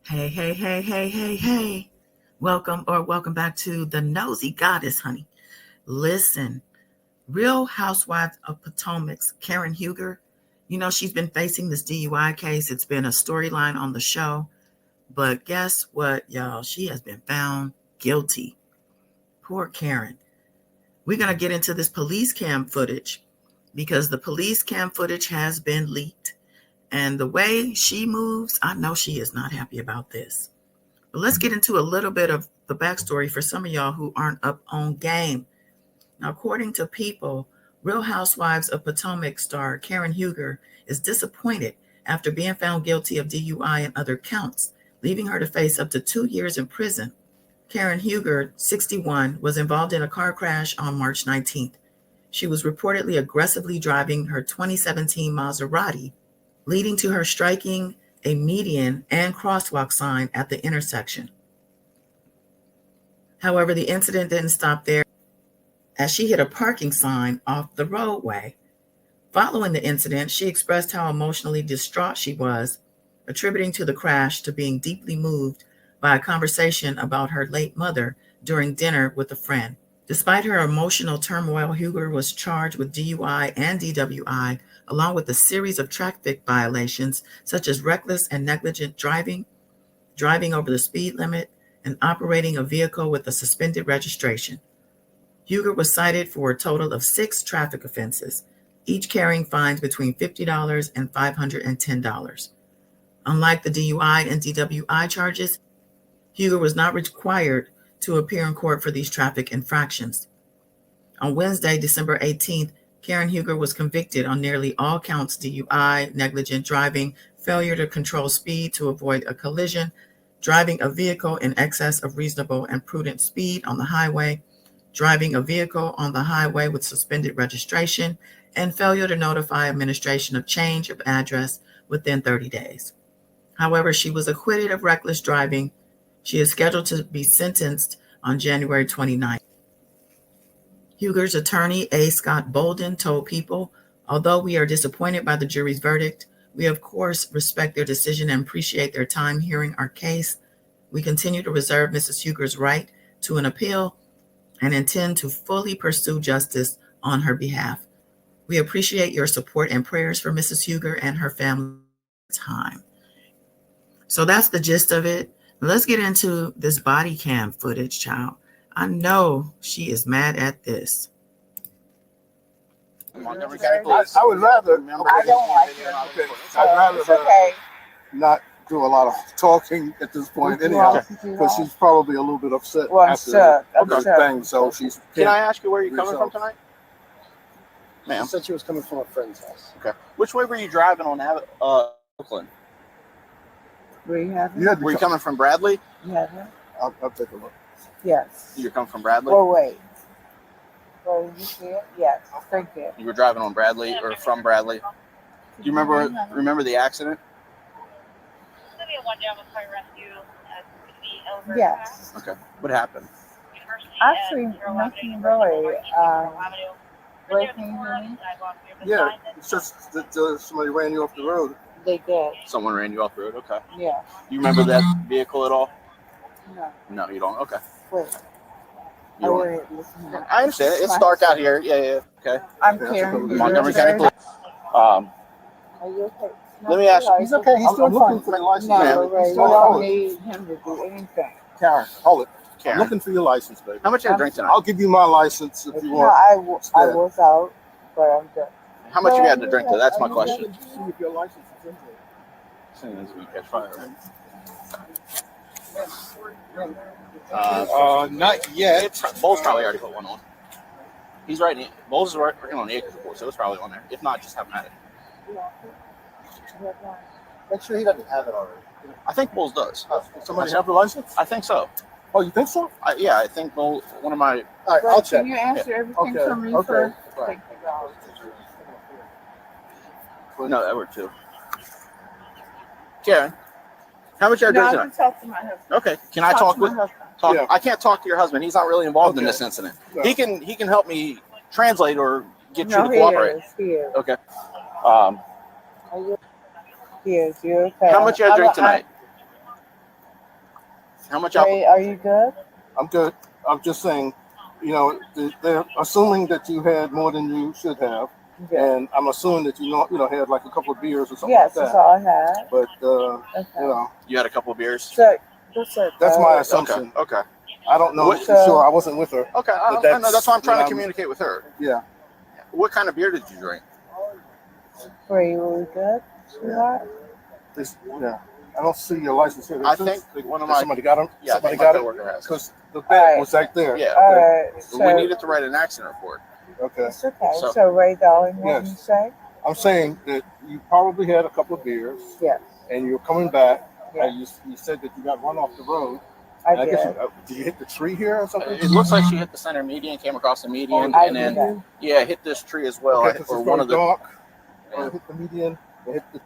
Hey, hey, hey, hey, hey, hey. Welcome back to the Nosy Goddess, honey. Listen, Real Housewives of Potomac's Karen Huger, she's been facing this DUI case. It's been a storyline on the show. But guess what, y'all? She has been found guilty. Poor Karen. We're going to get into this police cam footage because the police cam footage has been leaked. And the way she moves, I know she is not happy about this. But let's get into a little bit of the backstory for some of y'all who aren't up on game. Now, according to People, Real Housewives of Potomac star Karen Huger is disappointed after being found guilty of DUI and other counts, leaving her to face up to 2 years in prison. Karen Huger, 61, was involved in a car crash on March 19th. She was reportedly aggressively driving her 2017 Maserati, leading to her striking a median and crosswalk sign at the intersection. However, the incident didn't stop there, as she hit a parking sign off the roadway. Following the incident, she expressed how emotionally distraught she was, attributing to the crash to being deeply moved by a conversation about her late mother during dinner with a friend. Despite her emotional turmoil, Huger was charged with DUI and DWI, along with a series of traffic violations such as reckless and negligent driving, driving over the speed limit, and operating a vehicle with a suspended registration. Huger was cited for a total of 6 traffic offenses, each carrying fines between $50 and $510. Unlike the DUI and DWI charges, Huger was not required to appear in court for these traffic infractions. On Wednesday, December 18th, Karen Huger was convicted on nearly all counts: DUI, negligent driving, failure to control speed to avoid a collision, driving a vehicle in excess of reasonable and prudent speed on the highway, driving a vehicle on the highway with suspended registration, and failure to notify administration of change of address within 30 days. However, she was acquitted of reckless driving. She is scheduled to be sentenced on January 29th. Huger's attorney, A. Scott Bolden, told People, "Although we are disappointed by the jury's verdict, we of course respect their decision and appreciate their time hearing our case. We continue to reserve Mrs. Huger's right to an appeal and intend to fully pursue justice on her behalf. We appreciate your support and prayers for Mrs. Huger and her family time." So that's the gist of it. Let's get into this body cam footage, child. I know she is mad at this. Montgomery County Police. I would rather. I don't like it. Okay. I'd rather okay. not do a lot of talking at this point, anyhow, because she's probably a little bit upset Well, after the thing. So she's. Can I ask you where you're coming from tonight, ma'am? She said she was coming from a friend's house. Okay. Which way were you driving on Oakland? Where you have it? You had to Were you coming from Bradley? You have it? I'll take a look. Yes. You're coming from Bradley? Well, wait. Well, you see it? Yes. Thank you. You were driving on Bradley or from Bradley? Do you remember the accident? Yes. Okay. What happened? Actually, nothing really. Ray, can you hear me? Yeah, it's just that somebody ran you off the road. They did. Someone ran you off the road? Okay. Yeah. You remember that vehicle at all? No. No, you don't? Okay. Wait. You don't. Listen. I understand it. It's dark out here. Yeah. Okay. I'm Karen. Montgomery County Police. Are you okay? Let me ask you. He's okay. He's doing fine. For your license. No, Ray, we don't need him to do anything. Karen, hold it. Karen. I'm looking for your license, baby. How much you drink tonight? I'll give you my license if you No, want. I was out, but I'm good. How much you had to drink? That's my question. See if your license is in there. Soon as we catch fire, right? Not yet. Bowles probably already put one on. He's writing. Bowles is working on the acres report, so it's probably on there. If not, just have him at it. Make sure he doesn't have it already. I think Bowles does. Does somebody have the license? I think so. Oh, you think so? Yeah, I think Bowles. One of my. All right, I'll check. Can you answer everything Okay, for me okay. first? Right. Thank you, God. No, that were 2. Karen, how much you No, drink I tonight? can talk to my husband. Okay, can I talk to my with? husband. Talk. Yeah. I can't talk to your husband. He's not really involved in Okay. this incident. No. He can help me translate or get you No, to he cooperate. is. He is. Okay. Are you? He is. You okay? How much you drink tonight? How much Ray, are you good? I'm good. I'm just saying, you know, they're assuming that you had more than you should have, Good. and I'm assuming that you had like a couple of beers or something Yes, like that's that. all I had. But Okay. you know, You had a couple of beers. So that's it. that's my Okay. assumption. Okay. I don't know What- for sure. I wasn't with her. Okay. I But know that's why I'm trying to what communicate with her. Yeah. What kind of beer did you drink? Ray, were we good, sweetheart? Yeah. I don't see your license here. I think one of my somebody got him. yeah, I Somebody think my got it coworker has. because the bag Alright. was right there. Yeah. All Okay. right. But we needed to write an accident report. Okay. It's okay. So- So Ray, darling, what did you say? I'm saying that you probably had a couple of beers. Yes. And you're coming back. Yeah. And you said that you got run off the road. I And did. guess did you hit the tree here or something? It looks like she hit the center median, came across the median, I and did then that. hit this tree as well, Okay, 'cause or it's one of the. dark. Yeah. Or hit the median. Or hit the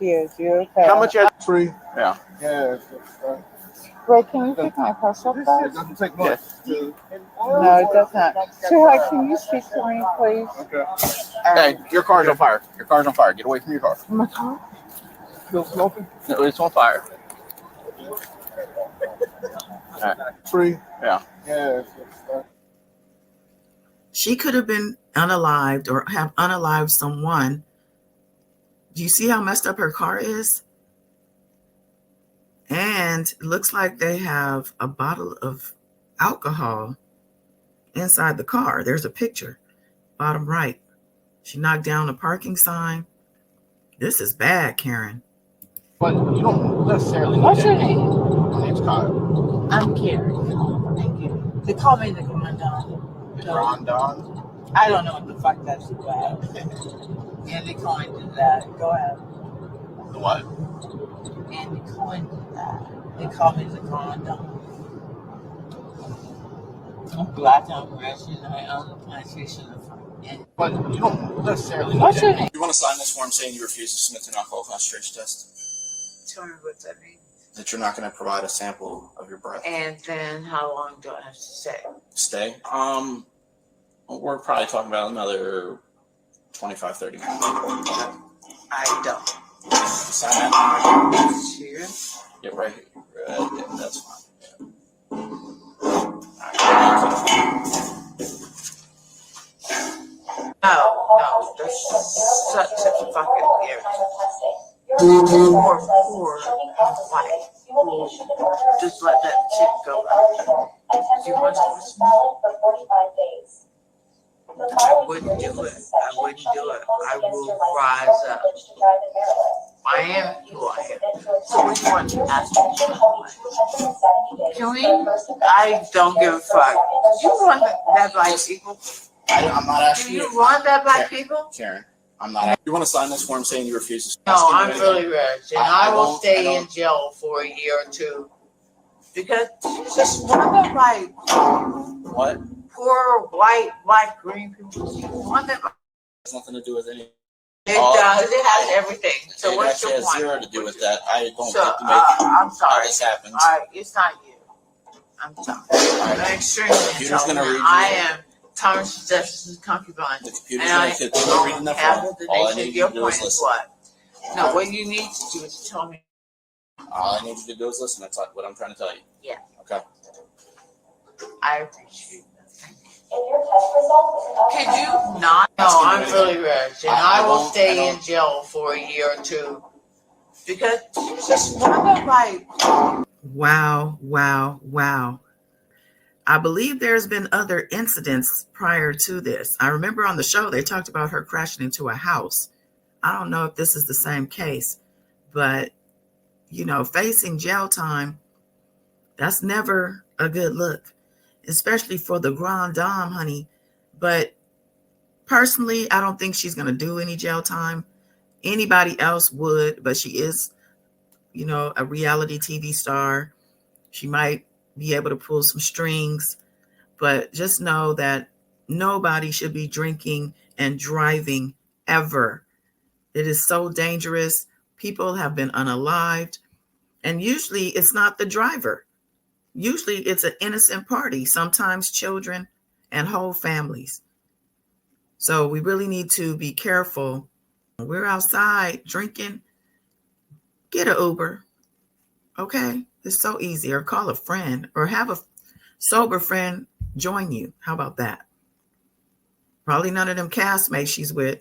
Here's you okay? How much? tree. Yeah. Yeah. Ray, can you pick my purse up, It guys? doesn't take much. To, No, it does not. Sweetheart, can you speak to me, please? okay. Hey, your car's on fire. Your car's on fire. Get away from your car. My car? Still smoking? No, it's on fire. Tree. Yeah. Yeah. She could have been unalived or have unalived someone. Do you see how messed up her car is? And it looks like they have a bottle of alcohol inside the car. There's a picture, bottom right. She knocked down a parking sign. This is bad, Karen. But you don't necessarily. What's your name? My name's Kyle. I'm Karen. Thank you. They call me the Grandon. The Grandon. I don't know what the fuck that's about. Andy Cohen did that. Go ahead. The what? Andy Cohen did that. They call me the Grandon. I'm black, I'm Russian, I own the plantation of But you don't necessarily. What's your name? You want to sign this form saying you refuse to submit to an alcohol concentration test? Tell me what that means. That you're not going to provide a sample of your breath. And then how long do I have to stay? Stay. We're probably talking about another 25, 30 minutes. I don't. Sign that. Here. Yeah, right here. Yeah, that's fine. No, that's such a fucking weird. Poor white. Just let that shit go. You want to I wouldn't do it. I wouldn't do it. I will rise up. I am who I am. So what do you want to ask me? Can we? I don't give a fuck. Do you want that by people? I'm not Do asking you want that by people? Karen, I'm not. You want to sign this form saying you refuse to? No, I'm really rich, and I will won't- stay in jail for a year or two because you just want that by What? poor white, black, green people. You want that? It has nothing to do with any. It does. It has everything. So it what's actually your has point? zero to do with that. I don't So like to make I'm how sorry. this happens. It's not you. I'm sorry. I'm extremely Computer's gonna read intelligent. you. I am Thomas Jefferson's concubine. The computer's And I going to continue reading the have form. the All I nation. need you Your to do point is is listen. what? No, what you need to do is tell me. All I need you to do is listen. That's what I'm trying to tell you. Yeah. Okay. I appreciate that. Thank you. Could you not? No, I'm really rich, and I will stay in jail for a year or two because you just want that by. Wow, wow, wow. I believe there's been other incidents prior to this. I remember on the show they talked about her crashing into a house. I don't know if this is the same case, but facing jail time, that's never a good look, especially for the Grand Dame, honey. But personally, I don't think she's going to do any jail time. Anybody else would, but she is, a reality TV star. She might be able to pull some strings, but just know that nobody should be drinking and driving ever. It is so dangerous. People have been unalived, and usually it's not the driver. Usually it's an innocent party, sometimes children and whole families. So we really need to be careful. We're outside drinking, get an Uber. Okay, it's so easy. Or call a friend, or have a sober friend join you. How about that? Probably none of them castmates she's with.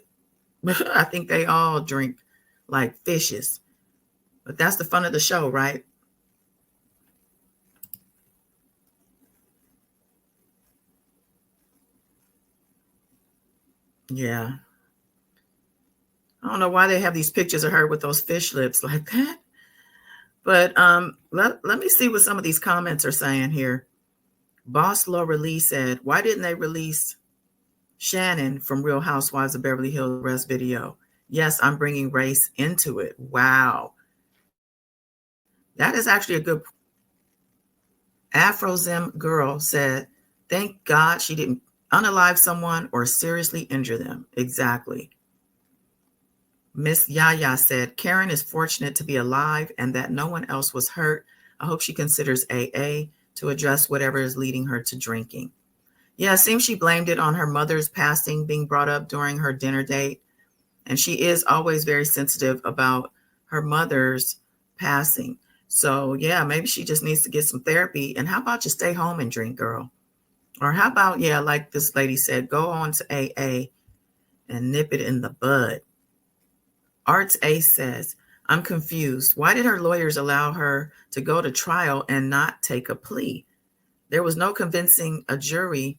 I think they all drink like fishes. But that's the fun of the show, right? Yeah. I don't know why they have these pictures of her with those fish lips like that. But let me see what some of these comments are saying here. Boss Laura Lee said, why didn't they release Shannon from Real Housewives of Beverly Hills arrest video? Yes, I'm bringing race into it. Wow. That is actually a good. Afrozim Girl said, thank God she didn't unalive someone or seriously injure them. Exactly. Miss Yaya said, Karen is fortunate to be alive and that no one else was hurt. I hope she considers AA to address whatever is leading her to drinking. Yeah, it seems she blamed it on her mother's passing being brought up during her dinner date. And she is always very sensitive about her mother's passing. So, yeah, maybe she just needs to get some therapy. And how about you stay home and drink, girl? Or how about, yeah, like this lady said, go on to AA and nip it in the bud. Arts Ace says, I'm confused. Why did her lawyers allow her to go to trial and not take a plea? There was no convincing a jury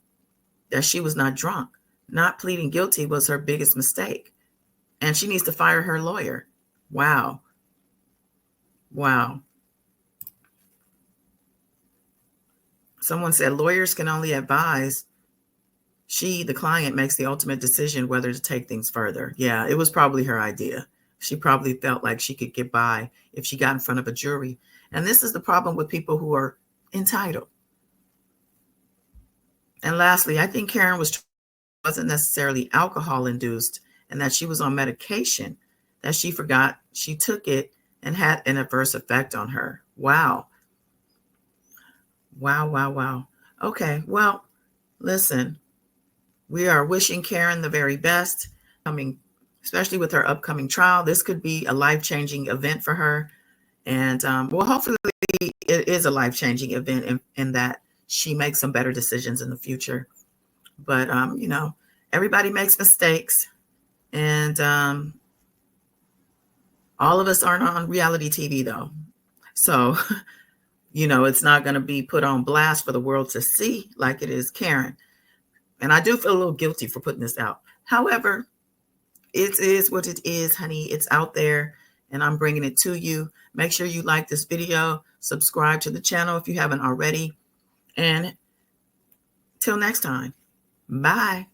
that she was not drunk. Not pleading guilty was her biggest mistake. And she needs to fire her lawyer. Wow. Wow. Someone said lawyers can only advise. She, the client, makes the ultimate decision whether to take things further. Yeah, it was probably her idea. She probably felt like she could get by if she got in front of a jury. And this is the problem with people who are entitled. And lastly, I think Karen wasn't necessarily alcohol induced and that she was on medication that she forgot she took it and had an adverse effect on her. Wow. Wow, wow, wow. Okay, well, listen, we are wishing Karen the very best, especially with her upcoming trial. This could be a life-changing event for her. And well, hopefully it is a life-changing event in that she makes some better decisions in the future. But, everybody makes mistakes. And all of us aren't on reality TV, though. So, it's not going to be put on blast for the world to see like it is Karen. And I do feel a little guilty for putting this out. However, it is what it is, honey. It's out there, and I'm bringing it to you. Make sure you like this video, subscribe to the channel if you haven't already. And till next time, bye.